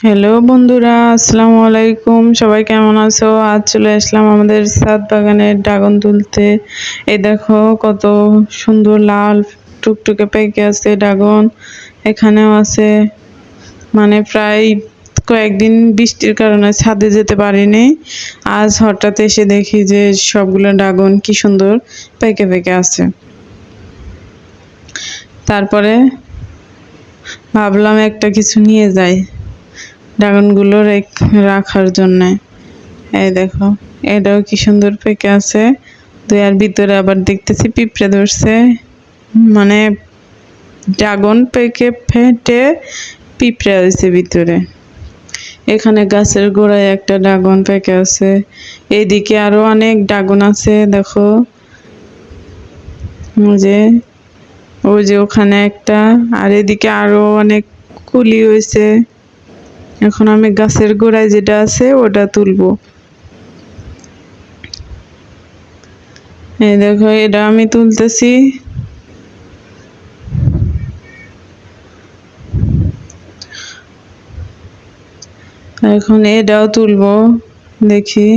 Hello বন্ধুরা, আসসালামু আলাইকুম। সবাই কেমন আছো? আজ চলে আসলাম আমাদের ছাদ বাগানের ড্রাগন তুলতে। এই দেখো কত সুন্দর লাল টুকটুকে পেকে আছে ড্রাগন। এখানেও আছে, মানে প্রায় কয়েকদিন বৃষ্টির কারণে ছাদে যেতে পারিনি। আজ হঠাৎ এসে দেখি যে সবগুলো ড্রাগন কি সুন্দর পেকে পেকে আছে। তারপরে ভাবলাম একটা কিছু নিয়ে যাই ড্রাগনগুলো রাখার জন্য। এই দেখো, এটাও কি সুন্দর পেকে আছে। তো এর ভিতরে আবার দেখতেছি পিঁপড়ে ধরছে, মানে ড্রাগন পেকে ফেটে পিঁপড়ে হয়েছে ভিতরে। এখানে গাছের গোড়ায় একটা ড্রাগন পেকে আছে, এইদিকে আরো অনেক ড্রাগন আছে। দেখো ওই যে ওখানে একটা, আর এদিকে আরো অনেক কুলি হয়েছে। এখন আমি গাছের গোড়ায় যেটা আছে ওটা তুলবো। এই দেখো, এটা আমি তুলতেছি। এখন এটাও তুলবো, দেখি।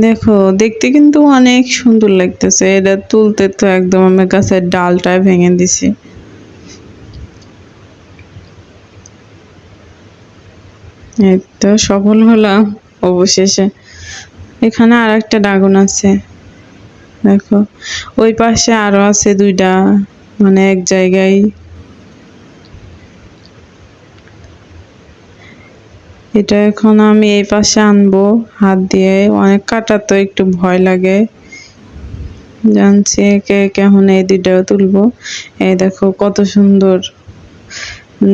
দেখো, দেখতে কিন্তু অনেক সুন্দর লাগতেছে। এটা তুলতে তো একদম আমি গাছের ডালটায় ভেঙে দিছি। এই তো সফল হলাম অবশেষে। এখানে আর একটা ড্রাগন আছে, দেখো। ওই পাশে আরো আছে দুইটা, মানে এক জায়গায়। এটা এখন আমি এই পাশে আনবো হাত দিয়ে। অনেক কাটা তো, একটু ভয় লাগে। জানছি একে কেমন এই দুইটাও তুলবো। এই দেখো কত সুন্দর।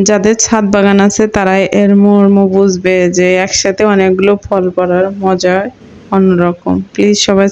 যাদের ছাদ বাগান আছে তারা এর মর্ম বুঝবে যে একসাথে অনেকগুলো ফল পড়ার মজা অন্যরকম। প্লিজ সবাই